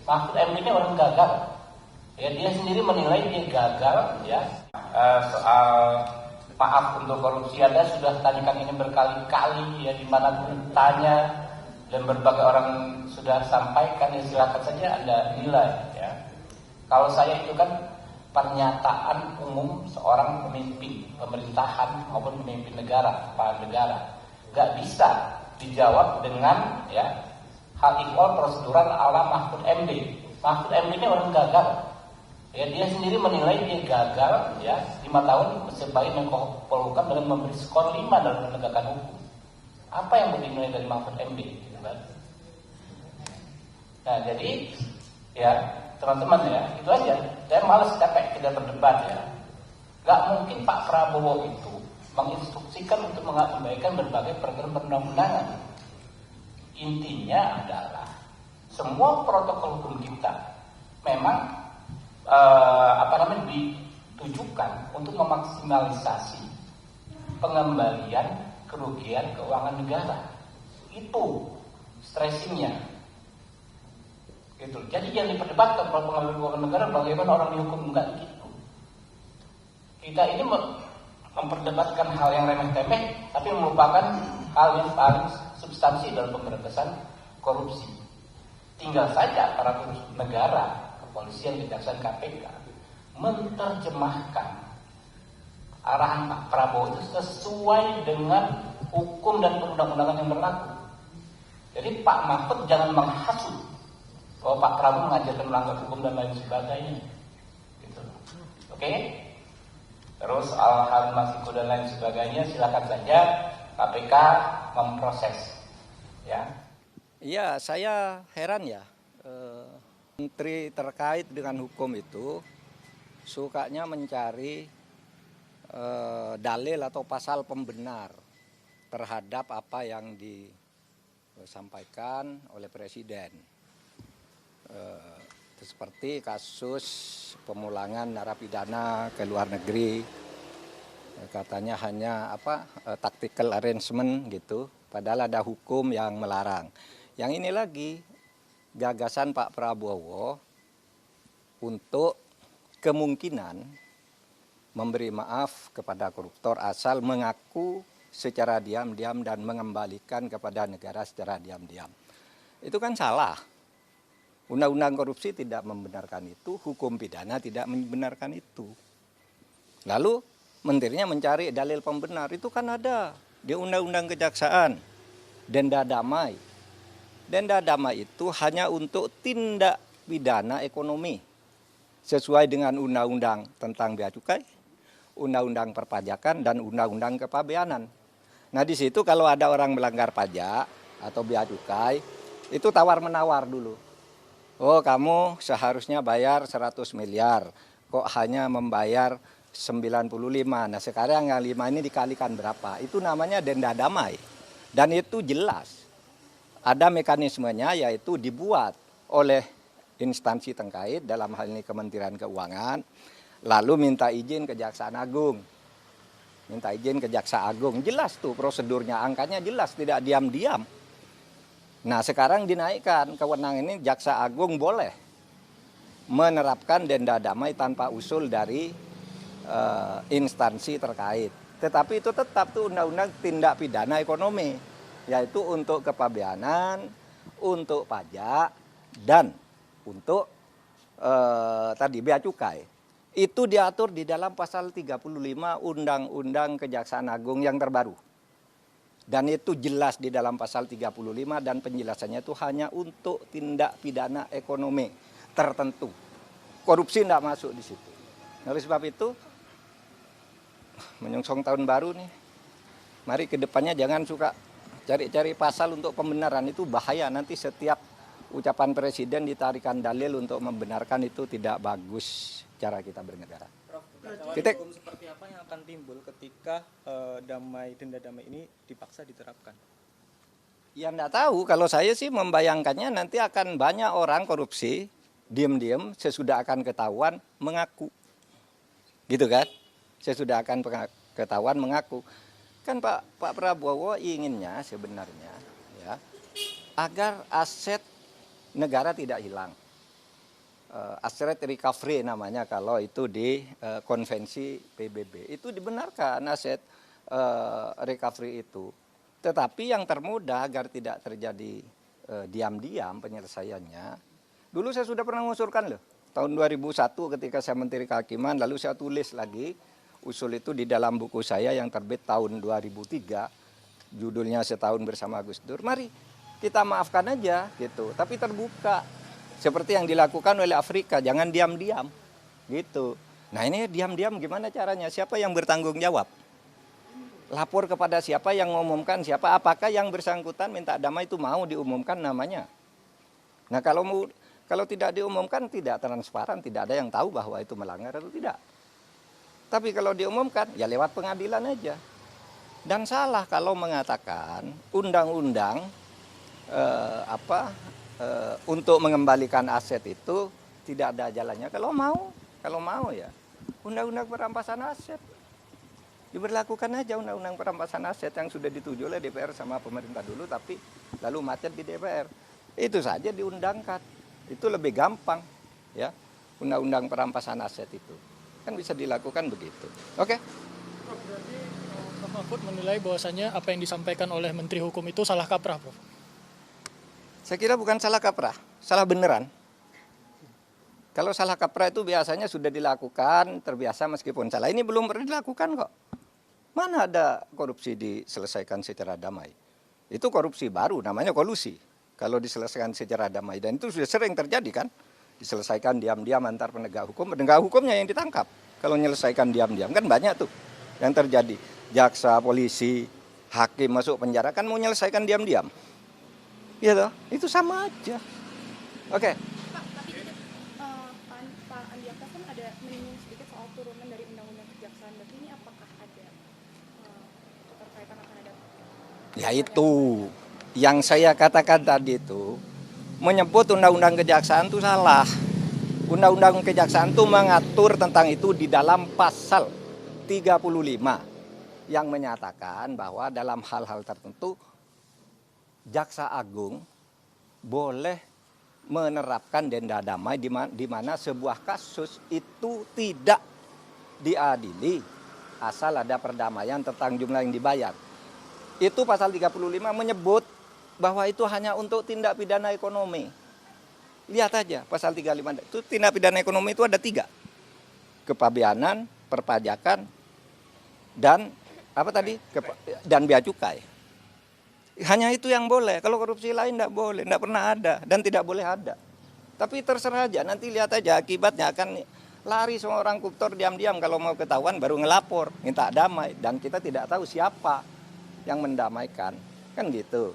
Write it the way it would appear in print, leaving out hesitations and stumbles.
Mahfud MD ini orang gagal. Ya, dia sendiri menilai dia gagal. Ya, soal maaf untuk korupsi Anda sudah tanyakan ini berkali-kali. Ya, di mana pun tanya dan berbagai orang sudah sampaikan. Ya, silakan saja Anda nilai. Ya, kalau saya itu kan pernyataan umum seorang pemimpin pemerintahan maupun pemimpin negara, kepala negara, nggak bisa dijawab dengan ya hal ikhwal prosedural ala Mahfud MD. Mahfud MD ini orang gagal. Ya, dia sendiri menilai dia gagal ya 5 tahun sebagai Menko Polhukam dengan memberi skor 5 dalam penegakan hukum. Apa yang mau dinilai dari Mahfud MD? Nah, jadi ya teman-teman ya, itu aja. Saya malas capek kita berdebat ya. Gak mungkin Pak Prabowo itu menginstruksikan untuk mengabaikan berbagai peraturan perundang-undangan. Intinya adalah semua protokol hukum kita memang ditujukan untuk memaksimalisasi pengembalian kerugian keuangan negara. Itu stressingnya. Gitu. Jadi yang diperdebatkan pengembalian keuangan negara bagaimana orang dihukum, enggak gitu. Kita ini memperdebatkan hal yang remeh-temeh tapi melupakan hal yang paling substansi dalam pemberantasan korupsi. Tinggal saja para negara, kepolisian, kejaksaan, KPK menerjemahkan arahan Pak Prabowo itu sesuai dengan hukum dan perundang-undangan yang berlaku. Jadi Pak Mahfud jangan menghasut bahwa Pak Prabowo mengajarkan melanggar hukum dan lain sebagainya. Gitu. Oke? Terus hal Masiku dan lain sebagainya silakan saja KPK memproses. Ya. Iya, saya heran ya. Menteri terkait dengan hukum itu sukanya mencari dalil atau pasal pembenar terhadap apa yang disampaikan oleh Presiden. Seperti kasus pemulangan narapidana ke luar negeri, katanya hanya tactical arrangement gitu, padahal ada hukum yang melarang. Yang ini lagi gagasan Pak Prabowo untuk kemungkinan memberi maaf kepada koruptor asal mengaku secara diam-diam dan mengembalikan kepada negara secara diam-diam. Itu kan salah. Undang-undang korupsi tidak membenarkan itu, hukum pidana tidak membenarkan itu. Lalu menterinya mencari dalil pembenar, itu kan ada di Undang-Undang Kejaksaan, denda damai. Denda damai itu hanya untuk tindak pidana ekonomi sesuai dengan undang-undang tentang bea cukai, undang-undang perpajakan dan undang-undang kepabeanan. Nah, di situ kalau ada orang melanggar pajak atau bea cukai, itu tawar-menawar dulu. Oh, kamu seharusnya bayar 100 miliar, kok hanya membayar 95. Nah, sekarang yang 5 ini dikalikan berapa? Itu namanya denda damai. Dan itu jelas. Ada mekanismenya, yaitu dibuat oleh instansi terkait, dalam hal ini Kementerian Keuangan, lalu minta izin Kejaksaan Agung. Minta izin Kejaksaan Agung, jelas tuh prosedurnya, angkanya jelas, tidak diam-diam. Nah, sekarang dinaikkan kewenangan ini, Jaksa Agung boleh menerapkan denda damai tanpa usul dari instansi terkait. Tetapi itu tetap tuh undang-undang tindak pidana ekonomi, yaitu untuk kepabeanan, untuk pajak, dan untuk tadi bea cukai. Itu diatur di dalam pasal 35 Undang-Undang Kejaksaan Agung yang terbaru. Dan itu jelas di dalam pasal 35 dan penjelasannya itu hanya untuk tindak pidana ekonomi tertentu. Korupsi tidak masuk di situ. Oleh sebab itu, menyongsong tahun baru nih, mari ke depannya jangan suka cari-cari pasal untuk pembenaran, itu bahaya. Nanti setiap ucapan Presiden ditarikan dalil untuk membenarkan, itu tidak bagus cara kita bernegara. Titik hukum seperti apa yang akan timbul ketika denda damai ini dipaksa diterapkan? Ya enggak tahu, kalau saya sih membayangkannya nanti akan banyak orang korupsi, diam-diam sesudah akan ketahuan mengaku. Gitu kan? Sesudah akan ketahuan mengaku. Kan Pak Prabowo inginnya sebenarnya ya agar aset negara tidak hilang. asset recovery namanya kalau itu di konvensi PBB. Itu dibenarkan aset recovery itu. Tetapi yang termudah agar tidak terjadi diam-diam penyelesaiannya. Dulu saya sudah pernah mengusulkan loh. Tahun 2001 ketika saya Menteri Kehakiman, lalu saya tulis lagi usul itu di dalam buku saya yang terbit tahun 2003. Judulnya Setahun Bersama Gus Dur. Mari kita maafkan aja gitu, tapi terbuka. Seperti yang dilakukan oleh Afrika, jangan diam-diam gitu. Nah ini diam-diam gimana caranya? Siapa yang bertanggung jawab? Lapor kepada siapa yang mengumumkan siapa? Apakah yang bersangkutan minta damai itu mau diumumkan namanya? Nah kalau tidak diumumkan tidak transparan, tidak ada yang tahu bahwa itu melanggar atau tidak. Tapi kalau diumumkan ya lewat pengadilan aja. Dan salah kalau mengatakan undang-undang untuk mengembalikan aset itu tidak ada jalannya. Kalau mau ya undang-undang perampasan aset diberlakukan aja, undang-undang perampasan aset yang sudah dituju oleh DPR sama pemerintah dulu, tapi lalu macet di DPR. Itu saja diundangkan, itu lebih gampang ya, undang-undang perampasan aset itu kan bisa dilakukan begitu. Oke. Prof, berarti Prof Mahfud menilai bahwasannya apa yang disampaikan oleh Menteri Hukum itu salah kaprah, Prof? Saya kira bukan salah kaprah, salah beneran. Kalau salah kaprah itu biasanya sudah dilakukan, terbiasa meskipun salah. Ini belum pernah dilakukan kok. Mana ada korupsi diselesaikan secara damai? Itu korupsi baru, namanya kolusi. Kalau diselesaikan secara damai, dan itu sudah sering terjadi kan? Diselesaikan diam-diam antar penegak hukumnya yang ditangkap. Kalau menyelesaikan diam-diam, kan banyak tuh yang terjadi. Jaksa, polisi, hakim masuk penjara, kan mau menyelesaikan diam-diam. Iya toh, itu sama aja. Oke. Pak, tapi Pak Andi Akas kan ada menyinggung sedikit soal turunan dari Undang-Undang Kejaksaan. Berarti ini apakah ada keterkaitan akan ada? Ya itu, yang saya katakan tadi itu, menyebut Undang-Undang Kejaksaan itu salah. Undang-Undang Kejaksaan itu mengatur tentang itu di dalam pasal 35 yang menyatakan bahwa dalam hal-hal tertentu Jaksa Agung boleh menerapkan denda damai di mana sebuah kasus itu tidak diadili asal ada perdamaian tentang jumlah yang dibayar. Itu pasal 35 menyebut bahwa itu hanya untuk tindak pidana ekonomi. Lihat aja pasal 35 itu tindak pidana ekonomi itu ada 3. Kepabeanan, perpajakan, dan apa tadi? Dan bea cukai. Hanya itu yang boleh, kalau korupsi lain tidak boleh, tidak pernah ada dan tidak boleh ada. Tapi terserah aja, nanti lihat aja akibatnya akan lari semua orang koruptor diam-diam, kalau mau ketahuan baru ngelapor, minta damai, dan kita tidak tahu siapa yang mendamaikan, kan gitu.